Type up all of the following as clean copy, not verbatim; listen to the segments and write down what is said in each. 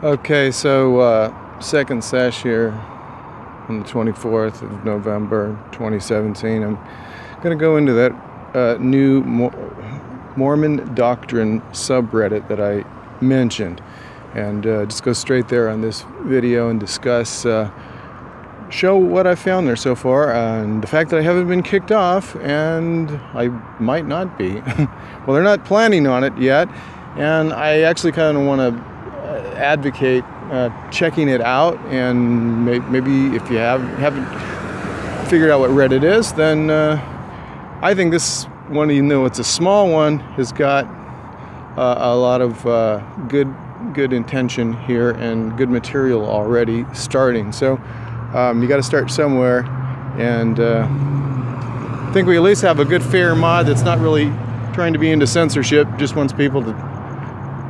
Okay, so second sesh here on the 24th of November 2017. I'm going to go into that new Mormon Doctrine subreddit that I mentioned, and just go straight there on this video and discuss, show what I found there so far, and the fact that I haven't been kicked off, and I might not be. Well, they're not planning on it yet, and I actually kind of want to advocate checking it out, and maybe if you haven't figured out what Reddit is, then I think this one, even though it's a small one, has got a lot of good intention here and good material already starting. So you got to start somewhere, and I think we at least have a good fair mod that's not really trying to be into censorship, just wants people to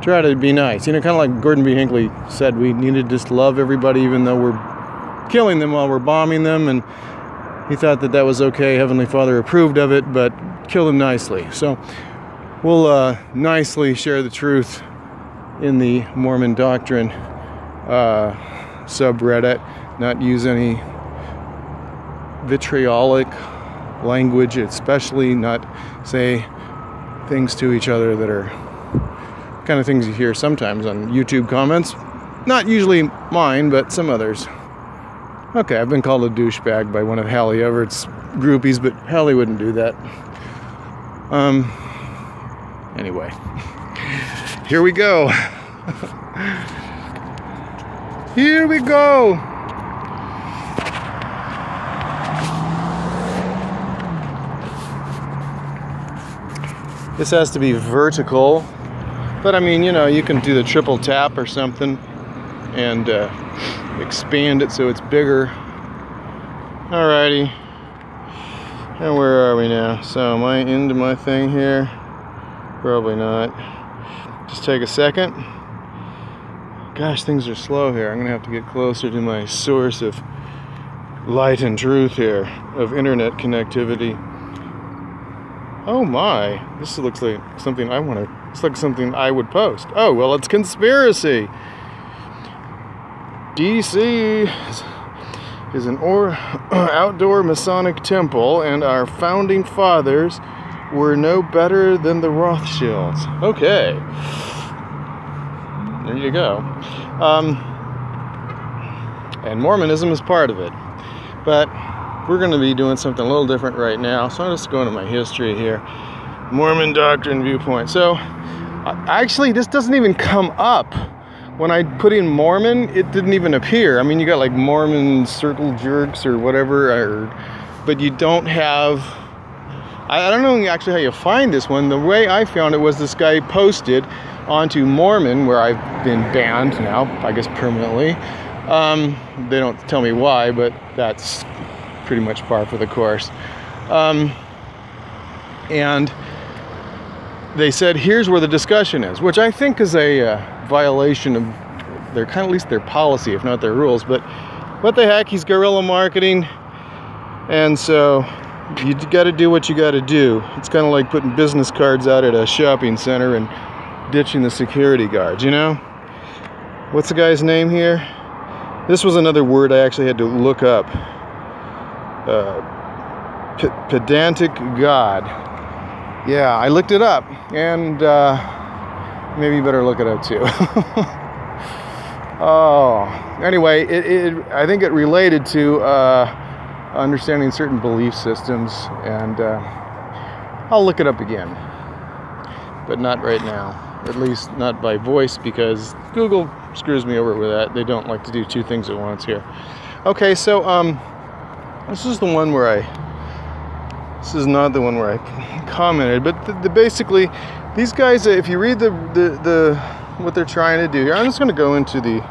try to be nice. You know, kind of like Gordon B. Hinckley said, we need to just love everybody even though we're killing them while we're bombing them, and he thought that that was okay. Heavenly Father approved of it, but kill them nicely. So we'll nicely share the truth in the Mormon Doctrine subreddit, not use any vitriolic language, especially not say things to each other that are kind of things you hear sometimes on YouTube comments. Not usually mine, but some others. Okay, I've been called a douchebag by one of Hallie Everett's groupies, but Hallie wouldn't do that. Anyway, here we go. Here we go. This has to be vertical. But I mean, you know, you can do the triple tap or something and expand it so it's bigger. Alrighty. And where are we now? So am I into my thing here? Probably not. Just take a second. Gosh, things are slow here. I'm going to have to get closer to my source of light and truth here, of internet connectivity. Oh my, this looks like something I want to... It's like something I would post. Oh, well, it's conspiracy. DC is an outdoor Masonic temple, and our founding fathers were no better than the Rothschilds. Okay. There you go. And Mormonism is part of it. But we're going to be doing something a little different right now, so I'm just going to my history here. Mormon Doctrine viewpoint. So, actually, this doesn't even come up. When I put in Mormon, it didn't even appear. I mean, you got like Mormon circle jerks or whatever, but you don't have... I don't know actually how you find this one. The way I found it was this guy posted onto Mormon, where I've been banned now, I guess permanently. They don't tell me why, but that's pretty much par for the course. And they said, here's where the discussion is, which I think is a violation of their kind of, at least their policy, if not their rules. But what the heck, he's guerrilla marketing, and so you got to do what you got to do. It's kind of like putting business cards out at a shopping center and ditching the security guards, you know? What's the guy's name here? This was another word I actually had to look up. Pedantic God. Yeah, I looked it up, and maybe you better look it up too. Oh, anyway, I think it related to understanding certain belief systems, and I'll look it up again, but not right now. At least not by voice, because Google screws me over with that. They don't like to do two things at once here. Okay, so this is the one where This is not the one where I commented, but basically, these guys, if you read the what they're trying to do here, I'm just going to go into the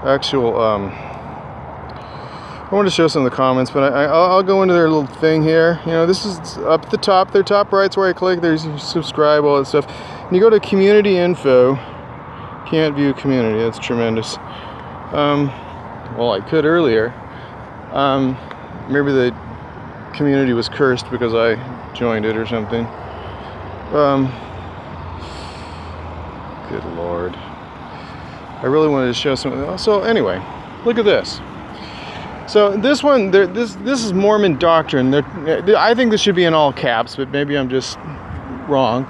actual, I want to show some of the comments, but I'll go into their little thing here. You know, this is up at the top, their top right's where I click, there's subscribe, all that stuff. And you go to community info, can't view community, that's tremendous. Well, I could earlier. Maybe the community was cursed because I joined it or something. Good Lord. I really wanted to show something. So anyway, look at this. So this one, this is Mormon Doctrine. I think this should be in all caps, but maybe I'm just wrong.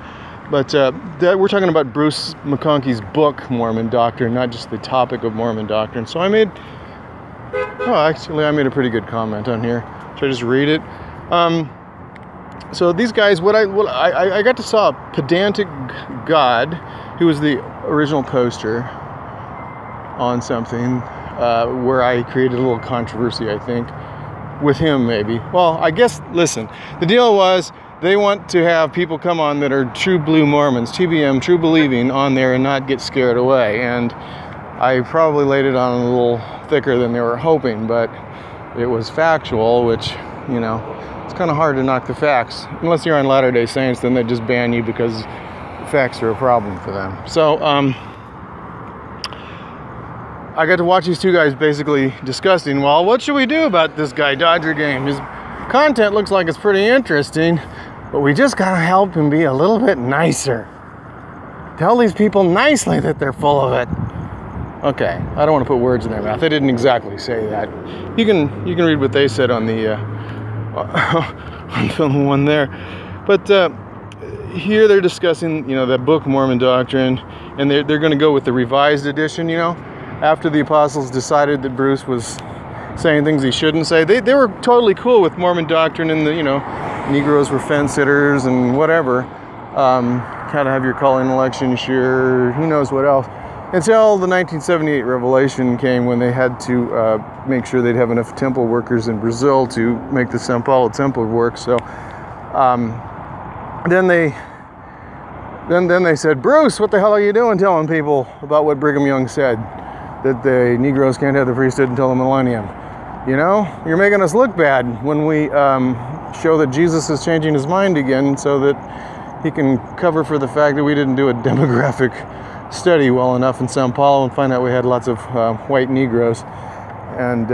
But we're talking about Bruce McConkie's book, Mormon Doctrine, not just the topic of Mormon Doctrine. So I made a pretty good comment on here. Should I just read it? So these guys, I got to saw a pedantic God who was the original poster on something where I created a little controversy, I think, with him maybe. Well, I guess, listen, the deal was they want to have people come on that are true blue Mormons, TBM, true believing, on there and not get scared away. And I probably laid it on a little thicker than they were hoping, but it was factual, which, you know, it's kind of hard to knock the facts. Unless you're on Latter-day Saints, then they just ban you because facts are a problem for them. So, I got to watch these two guys basically discussing, well, what should we do about this guy, DodgerGame? His content looks like it's pretty interesting, but we just gotta help him be a little bit nicer. Tell these people nicely that they're full of it. Okay, I don't want to put words in their mouth. They didn't exactly say that. You can read what they said on the on the one there. But here they're discussing, you know, that book Mormon Doctrine, and they're going to go with the revised edition. You know, after the apostles decided that Bruce was saying things he shouldn't say, they were totally cool with Mormon Doctrine, and the, you know, Negroes were fence sitters and whatever. How to have your calling election sure, who knows what else. Until the 1978 revelation came, when they had to make sure they'd have enough temple workers in Brazil to make the São Paulo temple work. So then they said, Bruce, what the hell are you doing telling people about what Brigham Young said, that the Negroes can't have the priesthood until the millennium? You know, you're making us look bad when we show that Jesus is changing his mind again so that he can cover for the fact that we didn't do a demographic study well enough in São Paulo and find out we had lots of white Negroes and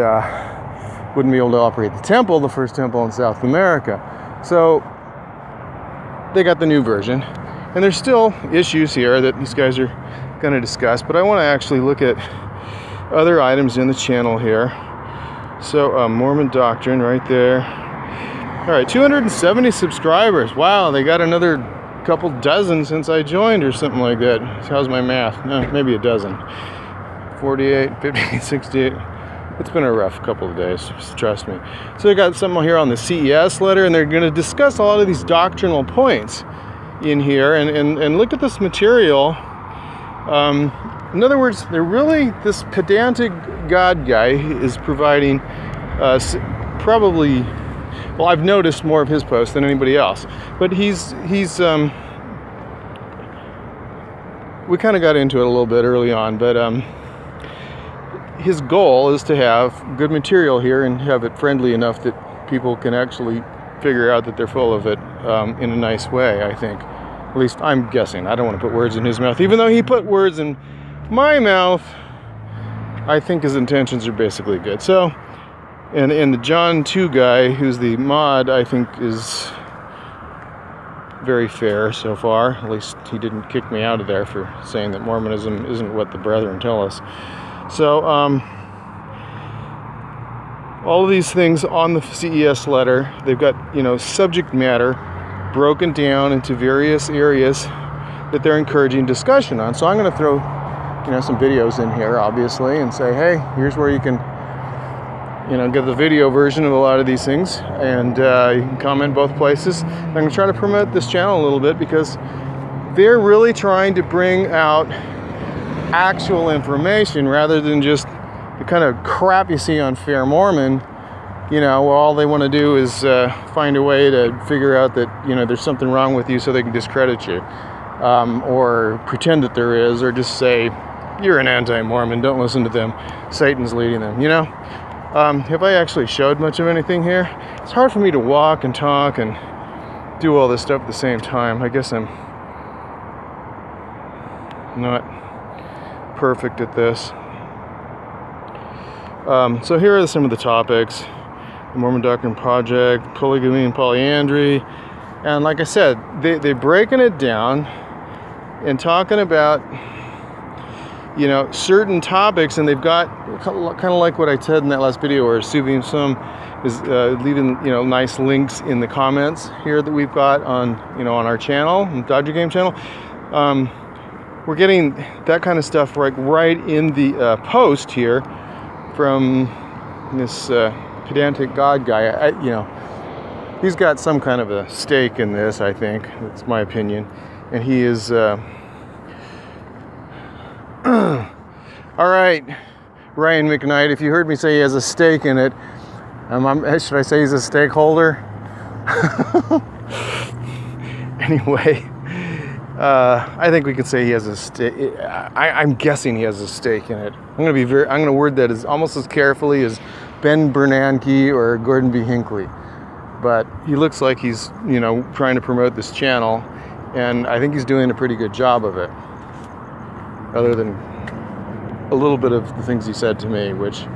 wouldn't be able to operate the temple, the first temple in South America. So they got the new version, and there's still issues here that these guys are going to discuss, but I want to actually look at other items in the channel here. So Mormon Doctrine right there. All right, 270 subscribers. Wow, they got another couple dozen since I joined or something like that. How's my math? Maybe a dozen. 48, 50, 68. It's been a rough couple of days, trust me. So they got something here on the CES letter, and they're going to discuss a lot of these doctrinal points in here, and look at this material. In other words, they're really, this pedantic God guy is providing probably, well, I've noticed more of his posts than anybody else, but he's we kind of got into it a little bit early on, but his goal is to have good material here and have it friendly enough that people can actually figure out that they're full of it in a nice way, I think. At least I'm guessing. I don't want to put words in his mouth. Even though he put words in my mouth, I think his intentions are basically good. So, and the John 2 guy, who's the mod, I think is very fair so far. At least he didn't kick me out of there for saying that Mormonism isn't what the brethren tell us. So, all of these things on the CES letter, they've got, you know, subject matter broken down into various areas that they're encouraging discussion on. So I'm going to throw, you know, some videos in here, obviously, and say, hey, here's where you can, you know, get the video version of a lot of these things, and you can comment both places. I'm going to try to promote this channel a little bit because they're really trying to bring out actual information rather than just the kind of crap you see on Fair Mormon, you know, where all they want to do is find a way to figure out that, you know, there's something wrong with you so they can discredit you, or pretend that there is, or just say, you're an anti-Mormon, don't listen to them, Satan's leading them, you know? Have I actually showed much of anything here? It's hard for me to walk and talk and do all this stuff at the same time. I guess I'm not perfect at this. So here are some of the topics. The Mormon Doctrine Project, polygamy and polyandry. And like I said, they're breaking it down and talking about, certain topics, and they've got kind of like what I said in that last video, where Subi Sum is leaving nice links in the comments here that we've got on on our channel, DodgerGame channel. We're getting that kind of stuff right in the post here from this pedantic God guy. He's got some kind of a stake in this, I think. That's my opinion. And he is... all right, Ryan McKnight, if you heard me say he has a stake in it, should I say he's a stakeholder? Anyway, I think we could say he has a stake. I'm guessing he has a stake in it. I'm going to word that as almost as carefully as Ben Bernanke or Gordon B. Hinckley. But he looks like he's, trying to promote this channel, and I think he's doing a pretty good job of it. Other than a little bit of the things he said to me, which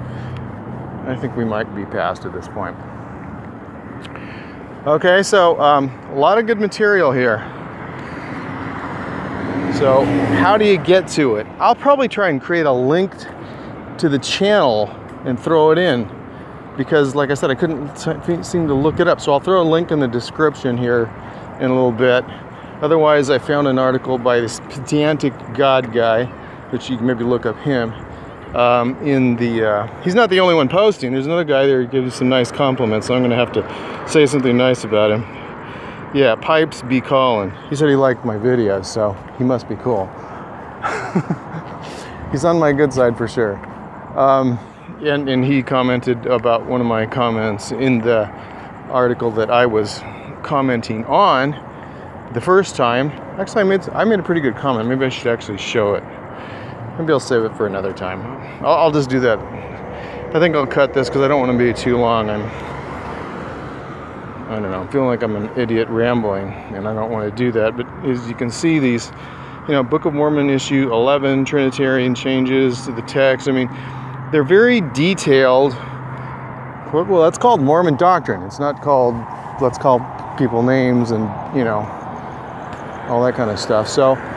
I think we might be past at this point. Okay, so a lot of good material here. So how do you get to it? I'll probably try and create a link to the channel and throw it in, because like I said, I couldn't seem to look it up. So I'll throw a link in the description here in a little bit. Otherwise, I found an article by this pedantic God guy, which you can maybe look up him. He's not the only one posting. There's another guy there who gives some nice compliments, so I'm going to have to say something nice about him. Yeah, Pipes be calling. He said he liked my videos, so he must be cool. He's on my good side for sure. And he commented about one of my comments in the article that I was commenting on the first time. Actually, I made a pretty good comment. Maybe I should actually show it. Maybe I'll save it for another time. I'll just do that. I think I'll cut this because I don't want to be too long. I don't know. I'm feeling like I'm an idiot rambling, and I don't want to do that. But as you can see, these, Book of Mormon issue 11, Trinitarian changes to the text. I mean, they're very detailed. Well, that's called Mormon Doctrine. It's not called, let's call people names and, all that kind of stuff. So